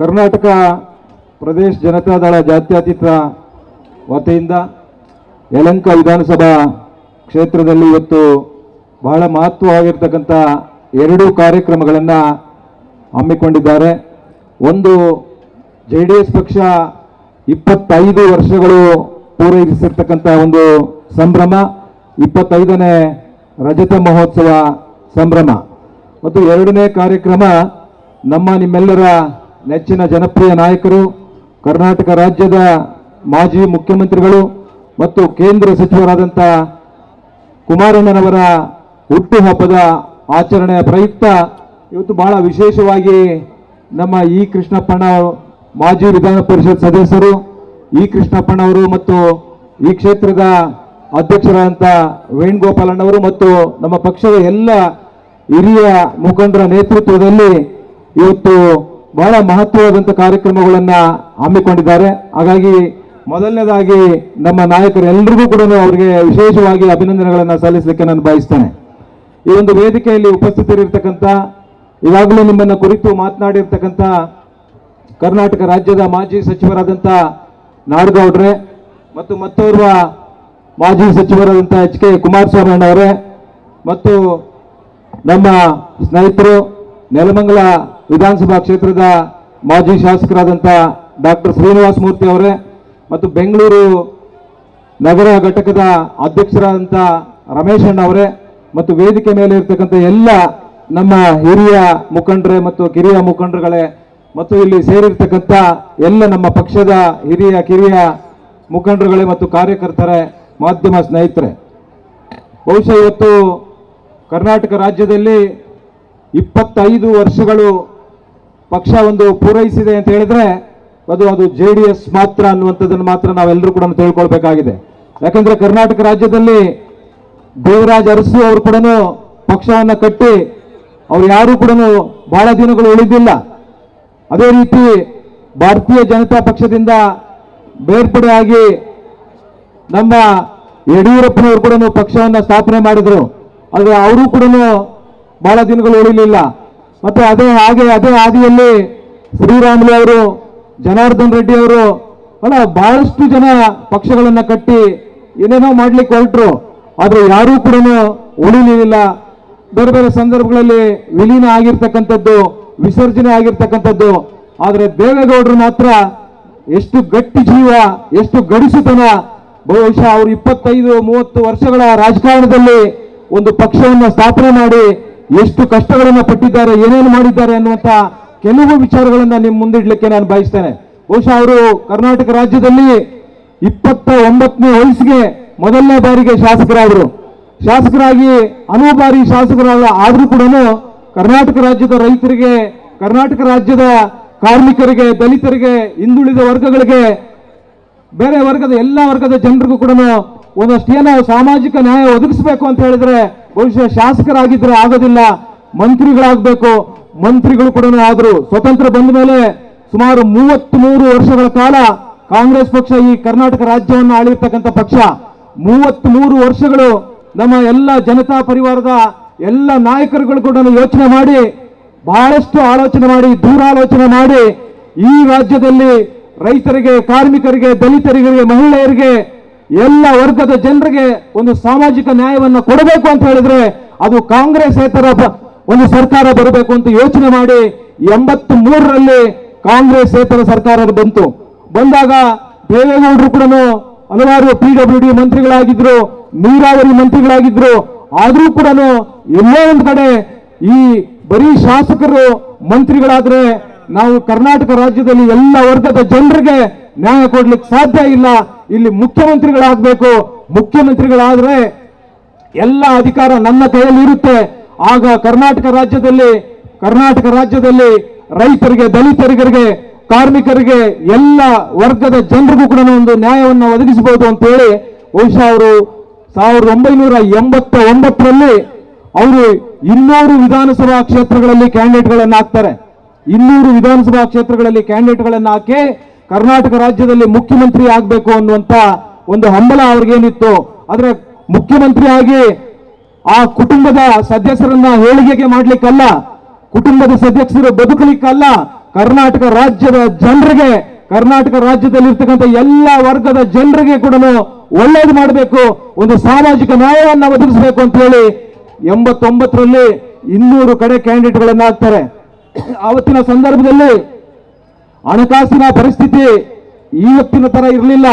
ಕರ್ನಾಟಕ ಪ್ರದೇಶ ಜನತಾದಳ ಜಾತ್ಯತೀತ ವತಿಯಿಂದ ಯಲಹಂಕ ವಿಧಾನಸಭಾ ಕ್ಷೇತ್ರದಲ್ಲಿ ಇವತ್ತು ಬಹಳ ಮಹತ್ವವಾಗಿರ್ತಕ್ಕಂಥ ಎರಡು ಕಾರ್ಯಕ್ರಮಗಳನ್ನು ಹಮ್ಮಿಕೊಂಡಿದ್ದಾರೆ. ಒಂದು, JDS ಪಕ್ಷ 25 ವರ್ಷಗಳು ಪೂರೈಸಿರ್ತಕ್ಕಂಥ ಒಂದು ಸಂಭ್ರಮ, 25ನೇ ರಜತ ಮಹೋತ್ಸವ ಸಂಭ್ರಮ. ಮತ್ತು ಎರಡನೇ ಕಾರ್ಯಕ್ರಮ, ನಿಮ್ಮೆಲ್ಲರ ನೆಚ್ಚಿನ ಜನಪ್ರಿಯ ನಾಯಕರು, ಕರ್ನಾಟಕ ರಾಜ್ಯದ ಮಾಜಿ ಮುಖ್ಯಮಂತ್ರಿಗಳು ಮತ್ತು ಕೇಂದ್ರ ಸಚಿವರಾದಂಥ ಕುಮಾರಣ್ಣನವರ ಹುಟ್ಟುಹಬ್ಬದ ಆಚರಣೆಯ ಪ್ರಯುಕ್ತ ಇವತ್ತು ಬಹಳ ವಿಶೇಷವಾಗಿ ನಮ್ಮ ಇ ಕೃಷ್ಣಪ್ಪಣ್ಣ ಮಾಜಿ ವಿಧಾನ ಪರಿಷತ್ ಸದಸ್ಯರು, ಇ ಕೃಷ್ಣಪ್ಪಣ್ಣವರು ಮತ್ತು ಈ ಕ್ಷೇತ್ರದ ಅಧ್ಯಕ್ಷರಾದಂಥ ವೇಣುಗೋಪಾಲಣ್ಣವರು ಮತ್ತು ನಮ್ಮ ಪಕ್ಷದ ಎಲ್ಲ ಹಿರಿಯ ಮುಖಂಡರ ನೇತೃತ್ವದಲ್ಲಿ ಇವತ್ತು ಬಹಳ ಮಹತ್ವವಾದಂಥ ಕಾರ್ಯಕ್ರಮಗಳನ್ನು ಹಮ್ಮಿಕೊಂಡಿದ್ದಾರೆ. ಹಾಗಾಗಿ ಮೊದಲನೇದಾಗಿ ನಮ್ಮ ನಾಯಕರೆಲ್ಲರಿಗೂ ಕೂಡ ಅವರಿಗೆ ವಿಶೇಷವಾಗಿ ಅಭಿನಂದನೆಗಳನ್ನು ಸಲ್ಲಿಸಲಿಕ್ಕೆ ನಾನು ಬಯಸ್ತೇನೆ. ಈ ಒಂದು ವೇದಿಕೆಯಲ್ಲಿ ಉಪಸ್ಥಿತರಿರ್ತಕ್ಕಂಥ, ಈಗಾಗಲೂ ನಿಮ್ಮನ್ನು ಕುರಿತು ಮಾತನಾಡಿರ್ತಕ್ಕಂಥ ಕರ್ನಾಟಕ ರಾಜ್ಯದ ಮಾಜಿ ಸಚಿವರಾದಂಥ ನಾಡಗೌಡ್ರೆ ಮತ್ತು ಮತ್ತೋರ್ವ ಮಾಜಿ ಸಚಿವರಾದಂಥ HK ಕುಮಾರಸ್ವಾಮಿ ಅವರೇ ಮತ್ತು ನಮ್ಮ ಸ್ನೇಹಿತರು ನೆಲಮಂಗಲ ವಿಧಾನಸಭಾ ಕ್ಷೇತ್ರದ ಮಾಜಿ ಶಾಸಕರಾದಂಥ ಡಾಕ್ಟರ್ ಶ್ರೀನಿವಾಸ ಮೂರ್ತಿ ಅವರೇ ಮತ್ತು ಬೆಂಗಳೂರು ನಗರ ಘಟಕದ ಅಧ್ಯಕ್ಷರಾದಂಥ ರಮೇಶ್ ಅಣ್ಣ ಅವರೇ ಮತ್ತು ವೇದಿಕೆ ಮೇಲೆ ಇರ್ತಕ್ಕಂಥ ಎಲ್ಲ ನಮ್ಮ ಹಿರಿಯ ಮುಖಂಡರೇ ಮತ್ತು ಕಿರಿಯ ಮುಖಂಡರುಗಳೇ ಮತ್ತು ಇಲ್ಲಿ ಸೇರಿರ್ತಕ್ಕಂಥ ಎಲ್ಲ ನಮ್ಮ ಪಕ್ಷದ ಹಿರಿಯ ಕಿರಿಯ ಮುಖಂಡರುಗಳೇ ಮತ್ತು ಕಾರ್ಯಕರ್ತರೇ, ಮಾಧ್ಯಮ ಸ್ನೇಹಿತರೆ, ಬಹುಶಃ ಇವತ್ತು ಕರ್ನಾಟಕ ರಾಜ್ಯದಲ್ಲಿ 25 ವರ್ಷಗಳು ಪಕ್ಷ ಒಂದು ಪೂರೈಸಿದೆ ಅಂತ ಹೇಳಿದ್ರೆ ಅದು JDS ಮಾತ್ರ ಅನ್ನುವಂಥದ್ದನ್ನು ಮಾತ್ರ ನಾವೆಲ್ಲರೂ ಕೂಡ ತಿಳ್ಕೊಳ್ಬೇಕಾಗಿದೆ. ಯಾಕಂದ್ರೆ ಕರ್ನಾಟಕ ರಾಜ್ಯದಲ್ಲಿ ದೇವರಾಜ ಅರಸು ಅವರು ಕೂಡ ಪಕ್ಷವನ್ನು ಕಟ್ಟಿ ಅವ್ರು ಯಾರು ಕೂಡ ಬಹಳ ದಿನಗಳು ಉಳಿದಿಲ್ಲ. ಅದೇ ರೀತಿ ಭಾರತೀಯ ಜನತಾ ಪಕ್ಷದಿಂದ ಬೇರ್ಪಡೆಯಾಗಿ ನಮ್ಮ ಯಡಿಯೂರಪ್ಪನವರು ಕೂಡ ಪಕ್ಷವನ್ನು ಸ್ಥಾಪನೆ ಮಾಡಿದ್ರು. ಆದರೆ ಅವರು ಕೂಡ ಬಹಳ ದಿನಗಳು ಉಳಿಲಿಲ್ಲ. ಮತ್ತೆ ಅದೇ ಹಾದಿಯಲ್ಲಿ ಶ್ರೀರಾಮುಲು ಅವರು, ಜನಾರ್ದನ್ ರೆಡ್ಡಿ ಅವರು ಬಹಳಷ್ಟು ಜನ ಪಕ್ಷಗಳನ್ನು ಕಟ್ಟಿ ಏನೇನೋ ಮಾಡ್ಲಿಕ್ಕೆ ಹೊರಟರು. ಆದರೆ ಯಾರೂ ಕೂಡ ಉಳಿಲಿಲ್ಲ. ಬೇರೆ ಬೇರೆ ಸಂದರ್ಭಗಳಲ್ಲಿ ವಿಲೀನ ಆಗಿರ್ತಕ್ಕಂಥದ್ದು, ವಿಸರ್ಜನೆ ಆಗಿರ್ತಕ್ಕಂಥದ್ದು. ಆದರೆ ದೇವೇಗೌಡರು ಮಾತ್ರ ಎಷ್ಟು ಗಟ್ಟಿ ಜೀವ, ಎಷ್ಟು ಗಡಿಸುತನ. ಬಹುಶಃ ಅವರು 25-30 ವರ್ಷಗಳ ರಾಜಕಾರಣದಲ್ಲಿ ಒಂದು ಪಕ್ಷವನ್ನು ಸ್ಥಾಪನೆ ಮಾಡಿ ಎಷ್ಟು ಕಷ್ಟಗಳನ್ನು ಪಟ್ಟಿದ್ದಾರೆ, ಏನೇನು ಮಾಡಿದ್ದಾರೆ ಅನ್ನುವಂಥ ಕೆಲವು ವಿಚಾರಗಳನ್ನು ನಿಮ್ಮ ಮುಂದಿಡ್ಲಿಕ್ಕೆ ನಾನು ಬಯಸ್ತೇನೆ. ಬಹುಶಃ ಅವರು ಕರ್ನಾಟಕ ರಾಜ್ಯದಲ್ಲಿ 29ನೇ ವಯಸ್ಸಿಗೆ ಮೊದಲನೇ ಬಾರಿಗೆ ಶಾಸಕರಾಗಿ ಹಲವು ಬಾರಿ ಆದರೂ ಕೂಡ ಕರ್ನಾಟಕ ರಾಜ್ಯದ ರೈತರಿಗೆ, ಕರ್ನಾಟಕ ರಾಜ್ಯದ ಕಾರ್ಮಿಕರಿಗೆ, ದಲಿತರಿಗೆ, ಹಿಂದುಳಿದ ವರ್ಗಗಳಿಗೆ, ಬೇರೆ ವರ್ಗದ ಎಲ್ಲ ವರ್ಗದ ಜನರಿಗೂ ಕೂಡ ಒಂದಷ್ಟು ಏನೋ ಸಾಮಾಜಿಕ ನ್ಯಾಯ ಒದಗಿಸಬೇಕು ಅಂತ ಹೇಳಿದ್ರೆ ಬಹುಶಃ ಶಾಸಕರಾಗಿದ್ರೆ ಆಗೋದಿಲ್ಲ, ಮಂತ್ರಿಗಳಾಗಬೇಕು. ಮಂತ್ರಿಗಳು ಕೂಡ ಆದರು. ಸ್ವತಂತ್ರ ಬಂದ ಮೇಲೆ ಸುಮಾರು 33 ವರ್ಷಗಳ ಕಾಲ ಕಾಂಗ್ರೆಸ್ ಪಕ್ಷ ಈ ಕರ್ನಾಟಕ ರಾಜ್ಯವನ್ನು ಆಳಿರ್ತಕ್ಕಂಥ ಪಕ್ಷ. 33 ವರ್ಷಗಳು ನಮ್ಮ ಎಲ್ಲ ಜನತಾ ಪರಿವಾರದ ಎಲ್ಲ ನಾಯಕರುಗಳು ಕೂಡ ಯೋಚನೆ ಮಾಡಿ, ಬಹಳಷ್ಟು ಆಲೋಚನೆ ಮಾಡಿ, ದೂರಾಲೋಚನೆ ಮಾಡಿ ಈ ರಾಜ್ಯದಲ್ಲಿ ರೈತರಿಗೆ, ಕಾರ್ಮಿಕರಿಗೆ, ದಲಿತರಿಗೆ, ಮಹಿಳೆಯರಿಗೆ, ಎಲ್ಲ ವರ್ಗದ ಜನರಿಗೆ ಒಂದು ಸಾಮಾಜಿಕ ನ್ಯಾಯವನ್ನು ಕೊಡಬೇಕು ಅಂತ ಹೇಳಿದ್ರೆ ಅದು ಕಾಂಗ್ರೆಸ್ಸೇತರ ಒಂದು ಸರ್ಕಾರ ಬರಬೇಕು ಅಂತ ಯೋಚನೆ ಮಾಡಿ 83ರಲ್ಲಿ ಕಾಂಗ್ರೆಸ್ಸೇತರ ಸರ್ಕಾರ ಬಂದಾಗ ದೇವೇಗೌಡರು ಕೂಡ ಹಲವಾರು PWD ಮಂತ್ರಿಗಳಾಗಿದ್ರು, ನೀರಾವರಿ ಮಂತ್ರಿಗಳಾಗಿದ್ರು. ಆದರೂ ಕೂಡ ಎಲ್ಲೋ ಒಂದು ಕಡೆ ಈ ಬರೀ ಶಾಸಕರು ಮಂತ್ರಿಗಳಾದ್ರೆ ನಾವು ಕರ್ನಾಟಕ ರಾಜ್ಯದಲ್ಲಿ ಎಲ್ಲ ವರ್ಗದ ಜನರಿಗೆ ನ್ಯಾಯ ಕೊಡ್ಲಿಕ್ಕೆ ಸಾಧ್ಯ ಇಲ್ಲ. ಇಲ್ಲಿ ಮುಖ್ಯಮಂತ್ರಿಗಳಾಗಬೇಕು. ಮುಖ್ಯಮಂತ್ರಿಗಳಾದ್ರೆ ಎಲ್ಲ ಅಧಿಕಾರ ನನ್ನ ಕೈಯಲ್ಲಿ ಇರುತ್ತೆ. ಆಗ ಕರ್ನಾಟಕ ರಾಜ್ಯದಲ್ಲಿ ರೈತರಿಗೆ, ದಲಿತರಿಗೆ, ಕಾರ್ಮಿಕರಿಗೆ, ಎಲ್ಲ ವರ್ಗದ ಜನರಿಗೂ ಕೂಡ ಒಂದು ನ್ಯಾಯವನ್ನು ಒದಗಿಸಬಹುದು ಅಂತ ಹೇಳಿ ಬಹುಶಃ ಅವರು 1989ರಲ್ಲಿ ಅವರು 200 ವಿಧಾನಸಭಾ ಕ್ಷೇತ್ರಗಳಲ್ಲಿ ಕ್ಯಾಂಡಿಡೇಟ್ಗಳನ್ನು ಹಾಕ್ತಾರೆ. 200 ವಿಧಾನಸಭಾ ಕ್ಷೇತ್ರಗಳಲ್ಲಿ ಕ್ಯಾಂಡಿಡೇಟ್ಗಳನ್ನು ಹಾಕಿ ಕರ್ನಾಟಕ ರಾಜ್ಯದಲ್ಲಿ ಮುಖ್ಯಮಂತ್ರಿ ಆಗಬೇಕು ಅನ್ನುವಂತ ಒಂದು ಹಂಬಲ ಅವ್ರಿಗೇನಿತ್ತು. ಆದ್ರೆ ಮುಖ್ಯಮಂತ್ರಿ ಆಗಿ ಆ ಕುಟುಂಬದ ಸದಸ್ಯರನ್ನ ಹೇಳಿಕೆಗೆ ಮಾಡ್ಲಿಕ್ಕಲ್ಲ, ಕುಟುಂಬದ ಸದಸ್ಯರು ಬದುಕಲಿಕ್ಕಲ್ಲ, ಕರ್ನಾಟಕ ರಾಜ್ಯದ ಜನರಿಗೆ, ಕರ್ನಾಟಕ ರಾಜ್ಯದಲ್ಲಿ ಇರ್ತಕ್ಕಂಥ ಎಲ್ಲ ವರ್ಗದ ಜನರಿಗೆ ಕೂಡ ಒಳ್ಳೇದು ಮಾಡಬೇಕು, ಒಂದು ಸಾಮಾಜಿಕ ನ್ಯಾಯವನ್ನು ಒದಗಿಸಬೇಕು ಅಂತ ಹೇಳಿ 89ರಲ್ಲಿ 200 ಕಡೆ ಕ್ಯಾಂಡಿಡೇಟ್ಗಳನ್ನ ಹಾಕ್ತಾರೆ. ಆವತ್ತಿನ ಸಂದರ್ಭದಲ್ಲಿ ಹಣಕಾಸಿನ ಪರಿಸ್ಥಿತಿ ಇವತ್ತಿನ ತರ ಇರಲಿಲ್ಲ.